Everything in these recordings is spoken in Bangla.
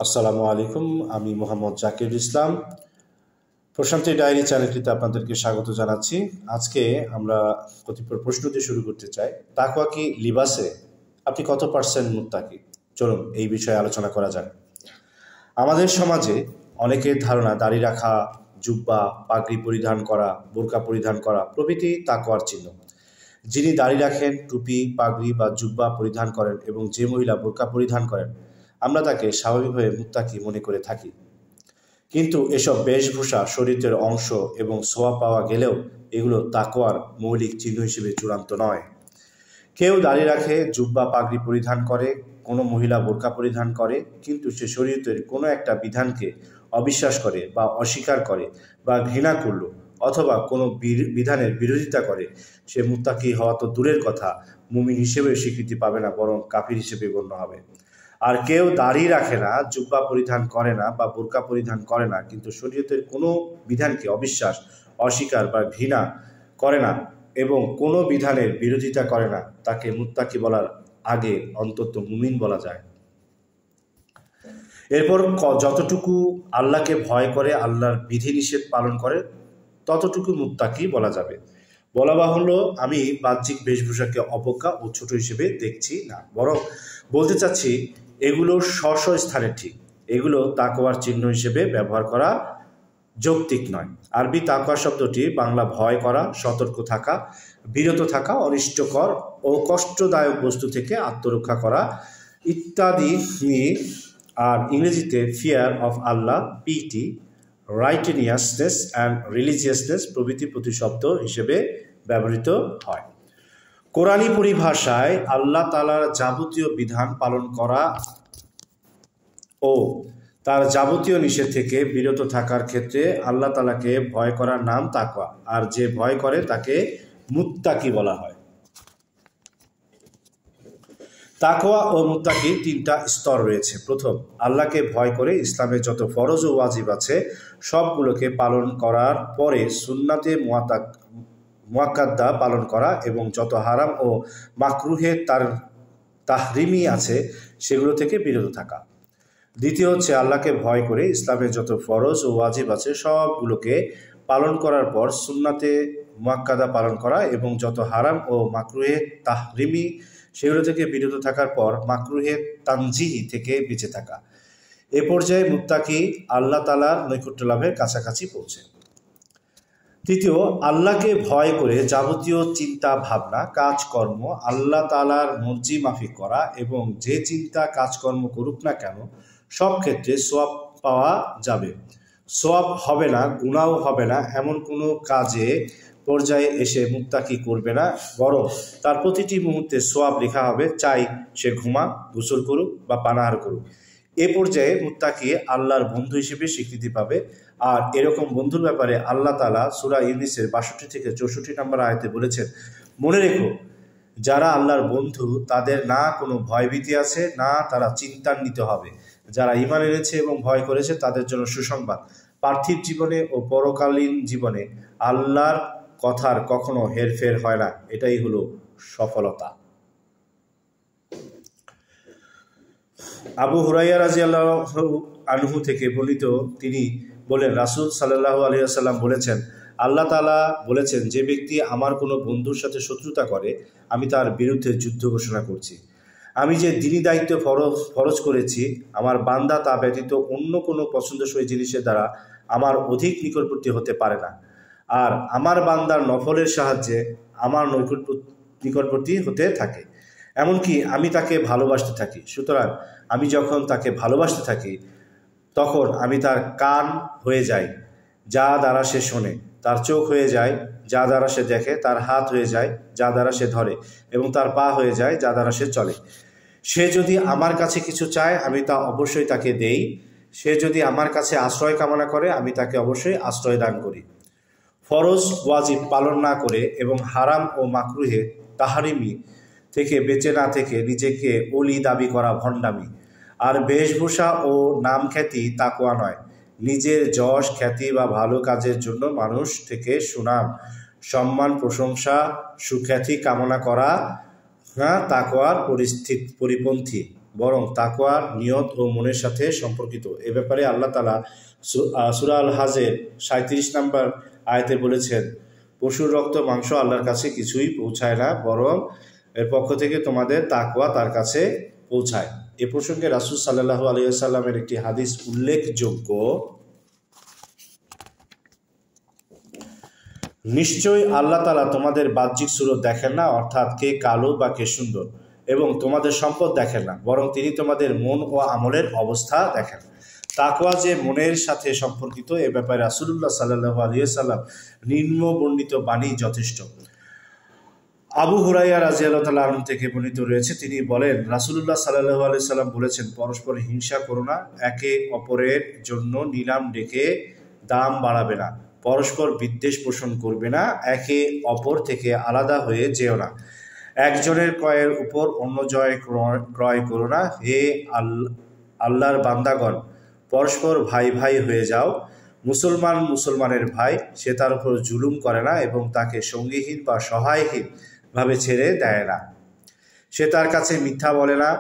আসসালামু আলাইকুম। আমি মোহাম্মদ জাকির ইসলাম। প্রশান্তি ডায়েরি চ্যানেলটিতে আপনাদেরকে স্বাগত জানাচ্ছি। আজকে আমরা কতিপয় প্রশ্ন দিয়ে শুরু করতে চাই। তাকওয়া কি লিবাসে? আপনি কত পার্সেন্ট মুত্তাকি? চলুন এই বিষয়ে আলোচনা করা যাক। আমাদের সমাজে অনেকের ধারণা দাড়ি রাখা, জুব্বা, পাগড়ি পরিধান করা, বোরকা পরিধান করা প্রভৃতি তাকওয়ার চিহ্ন। যিনি দাড়ি রাখেন, টুপি, পাগড়ি বা জুব্বা পরিধান করেন এবং যে মহিলা বোরকা পরিধান করেন, আমরা তাকে স্বাভাবিকভাবে মুত্তাকি মনে করে থাকি। কিন্তু এসব বেশভূষা শরীরের অংশ এবং সোয়া পাওয়া গেলেও এগুলো তাকওয়ার মৌলিক চিহ্ন হিসেবে চূড়ান্ত নয়। কেউ দাড়ি রাখে, জুব্বা পাগড়ি পরিধান করে, কোনো মহিলা বোরকা পরিধান করে, কিন্তু সে শরীয়তের কোনো একটা বিধানকে অবিশ্বাস করে বা অস্বীকার করে বা ঘৃণা করলো অথবা কোনো বিধানের বিরোধিতা করে, সে মুত্তাকি হওয়া তো দূরের কথা, মুমিন হিসেবে স্বীকৃতি পাবে না, বরং কাফির হিসেবে গণ্য হবে। আর কেউ দাড়ি রাখে না, জুব্বা পরিধান করে না বা বোরকা পরিধান করে না, কিন্তু শরীয়তের কোনো বিধানকে অবিশ্বাস, অস্বীকার বা ঘৃণা করে না এবং কোনো বিধানের বিরোধিতা করে না, তাকে মুত্তাকি বলার আগে অন্তত মুমিন বলা যায়। এরপর যতটুকু আল্লাহকে ভয় করে, আল্লাহর বিধিনিষেধ পালন করে, ততটুকু মুত্তাকি বলা যাবে। বলা বাহুল্য, আমি বাহ্যিক বেশভূষাকে অবজ্ঞা ও ছোট হিসেবে দেখছি না, বরং বলতে চাচ্ছি এগুলো স্ব স্থানে ঠিক। এগুলো তাকওয়ার চিহ্ন হিসেবে ব্যবহার করা যৌক্তিক নয়। আরবি তাকওয়া শব্দটি বাংলা ভয় করা, সতর্ক থাকা, বিরত থাকা, অনিষ্টকর ও কষ্টদায়ক বস্তু থেকে আত্মরক্ষা করা ইত্যাদি নিয়ে, আর ইংরেজিতে fear of Allah, piety, righteousness and religiousness প্রভৃতি প্রতিশব্দ হিসেবে ব্যবহৃত হয়। কোরআনী পরিভাষায় আল্লাহ তাআলার যাবতীয় বিধান পালন করা ও তার যাবতীয় নিষেধ থেকে বিরত থাকার ক্ষেত্রে আল্লাহ তাআলাকে ভয় করার নাম তাকওয়া, আর যে ভয় করে তাকে মুত্তাকি বলা হয়। তাকওয়া ও মুত্তাকির তিনটা স্তর রয়েছে। প্রথম, আল্লাহকে ভয় করে ইসলামের যত ফরজ ও ওয়াজিব আছে সবগুলোকে পালন করার পরে সুন্নাতে মুআক্কাদা পালন করা এবং যত হারাম ও মাকরুহে তাহরিমি আছে সেগুলো থেকে বিরত থাকা। দ্বিতীয় হচ্ছে, আল্লাহকে ভয় করে ইসলামের যত ফরজ ও ওয়াজিব আছে সবগুলোকে পালন করার পর সুন্নাতে মুআক্কাদা পালন করা এবং যত হারাম ও মাকরুহে তাহরিমি সেগুলো থেকে বিরত থাকার পর মাকরুহে তানজিহি থেকে বেঁচে থাকা। এ পর্যায়ে মুত্তাকি আল্লাহ তাআলার নৈকট্য লাভের কাছাকাছি পৌঁছে। তৃতীয়, আল্লাহকে ভয় করে যাবতীয় চিন্তা ভাবনা কাজকর্ম আল্লাহ তাআলার মর্জি মাফিক করা এবং যে চিন্তা কাজকর্ম করুক না কেন সব ক্ষেত্রে সওয়াব পাওয়া যাবে, সওয়াব হবে না, গুনাহ হবে না, এমন কোনো কাজে পর্যায়ে এসে মুত্তাকি করবে না, বরং তার প্রতিটি মুহূর্তে সওয়াব লেখা হবে, চাই সে ঘুমাক, গোসল করুক বা পানাহার করুক। এ পর্যায়ে মুত্তাকি আল্লাহর বন্ধু হিসেবে স্বীকৃতি পাবে। আর এরকম বন্ধুর ব্যাপারে আল্লাহ তাআলা সূরা ইউনূসের 62 থেকে 64 নম্বর আয়াতে বলেছেন, মনে রেখো, যারা আল্লাহর বন্ধু তাদের না কোনো ভয়ভীতি আছে, না তারা চিন্তান্বিত হবে। যারা ঈমান এনেছে এবং ভয় করেছে তাদের জন্য সুসংবাদ। পার্থিব জীবনে ও পরকালীন জীবনে আল্লাহর কথার কখনো হেরফের হয় না, এটাই হলো সফলতা। আবু হুরায়রা রাদিয়াল্লাহু আনহু থেকে বর্ণিত, তিনি বলেন, রাসূল সাল্লাল্লাহু আলাইহি ওয়াসাল্লাম বলেছেন, আল্লাহ তাআলা বলেছেন, যে ব্যক্তি আমার কোনো বন্ধুর সাথে শত্রুতা করে আমি তার বিরুদ্ধে যুদ্ধ ঘোষণা করছি। আমি যে দ্বীনি দায়িত্ব ফরজ করেছি আমার বান্দা তা ব্যতীত অন্য কোনো পছন্দসই জিনিসের দ্বারা আমার অধিক নিকটবর্তী হতে পারে না, আর আমার বান্দার নফলের সাহায্যে আমার নিকটবর্তী হতে থাকে, এমনকি আমি তাকে ভালোবাসতে থাকি। সুতরাং আমি যখন তাকে ভালোবাসতে থাকি তখন আমি তার কান হয়ে যাই, যা দ্বারা সে শোনে, তার চোখ হয়ে যায়, যা দ্বারা সে দেখে, তার হাত হয়ে যায়, যা দ্বারা সে ধরে, এবং তার পা হয়ে যায়, যা দ্বারা সে চলে। সে যদি আমার কাছে কিছু চায় আমি তা অবশ্যই তাকে দেই। সে যদি আমার কাছে আশ্রয় কামনা করে আমি তাকে অবশ্যই আশ্রয় দান করি। ফরজ ওয়াজিব পালন না করে এবং হারাম ও মাকরুহে তাহরিমি থেকে বেঁচে না থেকে নিজেকে ওলি দাবি করা ভণ্ডামি। আর বেশভূষা ও নাম খ্যাতি তাকওয়া নয়। নিজের যশ খ্যাতি বা ভালো কাজের জন্য মানুষ থেকে সুনাম, সম্মান, প্রশংসা, সুখ্যাতি কামনা করা তাকওয়ার পরিপন্থী। বরং তাকওয়া নিয়ত ও মনের সাথে সম্পর্কিত। এ ব্যাপারে আল্লাহ তাআলা সূরা আল হাজের 37 নম্বর আয়াতে বলেছেন, পশুর রক্ত মাংস আল্লাহর কাছে কিছুই পৌঁছায় না, বরং এর পক্ষ থেকে তোমাদের তাকওয়া তার কাছে পৌঁছায়। এ প্রসঙ্গে রাসূল সাল্লাল্লাহু আলাইহি ওয়াসাল্লামের একটি হাদিস উল্লেখযোগ্য, নিশ্চয়ই আল্লাহ তাআলা তোমাদের বাহ্যিক সুরত দেখেন না, অর্থাৎ কে কালো বা কে সুন্দর, এবং তোমাদের সম্পদ দেখেন না, বরং তিনি তোমাদের মন ও আমলের অবস্থা দেখেন। তাকওয়া যে মনের সাথে সম্পর্কিত এ ব্যাপারে রাসূলুল্লাহ সাল্লাল্লাহু আলাইহি ওয়াসাল্লাম নিম্ন বর্ণিত বাণী যথেষ্ট। আবু হুরায়রা রাদিয়াল্লাহু তাআলা আনহু থেকে বর্ণিত রয়েছে, তিনি বলেন, রাসূলুল্লাহ সাল্লাল্লাহু আলাইহি ওয়াসাল্লাম বলেছেন, পরস্পর হিংসা করো না, একে অপরের জন্য নিলাম ডেকে দাম বাড়াবে না, পরস্পর বিদ্বেষ পোষণ করবে না, একে অপর থেকে আলাদা হয়ে যেও না, একজনের ক্রয়ের উপর অন্য ক্রয় করো না, হে আল্লাহর বান্দাগণ, পরস্পর ভাই ভাই হয়ে যাও, মুসলমান মুসলমানের ভাই, সে তার উপর জুলুম করে না এবং তাকে সঙ্গীহীন বা সহায়হীন ভাবে ছেড়ে দেয় না, সে তার কাছে মিথ্যা বলে না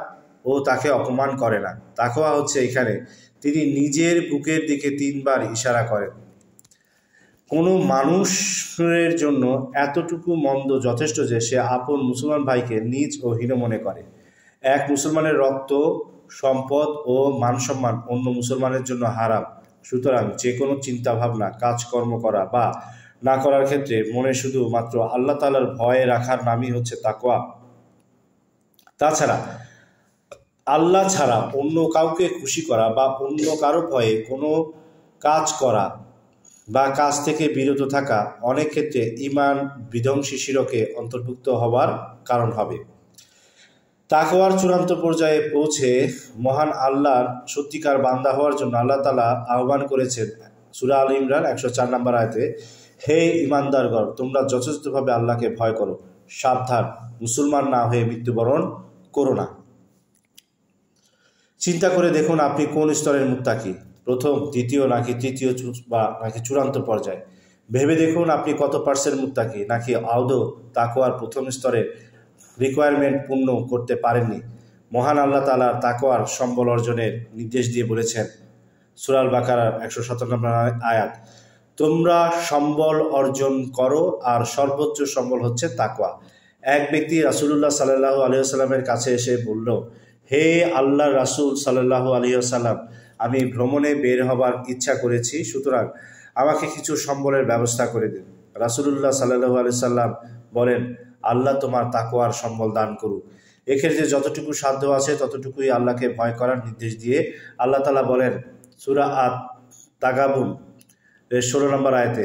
ও তাকে অপমান করে না। তাকওয়া হচ্ছে এখানে তিনি নিজের বুকের দিকে 3 বার ইশারা করেন। কোনো মানুষের জন্য এতটুকু মন্দ যথেষ্ট যে সে আপন মুসলমান ভাইকে নীচ ও হীন মনে করে। এক মুসলমানের রক্ত, সম্পদ ও মানসম্মান অন্য মুসলমানের জন্য হারাম। সুতরাং যে কোনো চিন্তাভাবনা, কাজকর্ম করা বা না করার ক্ষেত্রে মনে শুধুমাত্র আল্লাহ তাআলার ভয় রাখার নামই হচ্ছে তাকওয়া। তাছাড়া আল্লাহ ছাড়া অন্য কাউকে খুশি করা বা অন্য কারো ভয়ে কোনো কাজ করা বা কাজ থেকে বিরত থাকা অনেক ক্ষেত্রে ঈমান বিধ্বংসী শিরকে অন্তর্ভুক্ত হওয়ার কারণ হবে। তাকওয়ার চূড়ান্ত পর্যায়ে পৌঁছে মহান আল্লাহর সত্যিকার বান্দা হওয়ার জন্য আল্লাহ তাআলা আহ্বান করেছেন সূরা আল ইমরান 104 নম্বর আয়াতে, হে ঈমানদারগণ, তোমরা যথাযথভাবে আল্লাহকে ভয় করো, সাবধান, মুসলমান না হয়ে মৃত্যুবরণ করো না। চিন্তা করে দেখুন আপনি কোন স্তরের মুত্তাকি, প্রথম, দ্বিতীয়, নাকি তৃতীয় বা নাকি চূড়ান্ত পর্যায়ে। ভেবে দেখুন আপনি কত % মুত্তাকি, নাকি আদৌ তাকওয়ার প্রথম স্তরের রিকোয়ারমেন্ট পূর্ণ করতে পারেননি। মহান আল্লাহ তাআলা তাকওয়ার সম্বল অর্জনের নির্দেশ দিয়ে বলেছেন সূরা আল বাকারার 117 নম্বর আয়াত, তোমরা সম্বল অর্জন করো আর সর্বোচ্চ সম্বল হচ্ছে তাকওয়া। এক ব্যক্তি রাসূলুল্লাহ সাল্লাল্লাহু আলাইহি ওয়াসাল্লামের কাছে এসে বলল, হে আল্লাহর রাসূল সাল্লাল্লাহু আলাইহি ওয়াসাল্লাম, আমি ভ্রমণে বের হবার ইচ্ছা করেছি, সুতরাং আমাকে কিছু সম্বলের ব্যবস্থা করে দিন। রাসূলুল্লাহ সাল্লাল্লাহু আলাইহি ওয়াসাল্লাম বলেন, আল্লাহ তোমার তাকওয়ার সম্বল দান করুক। এক্ষেত্রে যতটুকু সাধ্য আছে ততটুকুই আল্লাহকে ভয় করার নির্দেশ দিয়ে আল্লাহ তাআলা বলেন সূরা আত-তাগাবুন 16 নম্বর আয়াতে,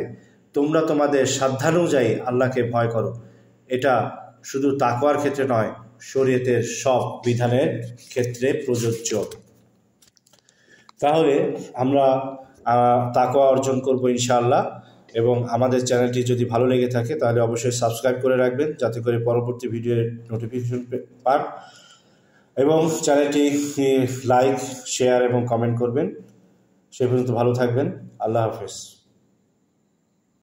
তোমরা তোমাদের সাধ্যানুযায়ী আল্লাহকে ভয় করো। এটা শুধু তাকওয়ার ক্ষেত্রে নয়, শরীয়তের সব বিধানের ক্ষেত্রে প্রযোজ্য। তাহলে আমরা তাকওয়া অর্জন করব ইনশাআল্লাহ। এবং আমাদের চ্যানেলটি যদি ভালো লেগে থাকে তাহলে অবশ্যই সাবস্ক্রাইব করে রাখবেন, যাতে করে পরবর্তী ভিডিওর নোটিফিকেশন পান, এবং চ্যানেলটি লাইক, শেয়ার এবং কমেন্ট করবেন। সে পর্যন্ত ভালো থাকবেন। আল্লাহ হাফেজ।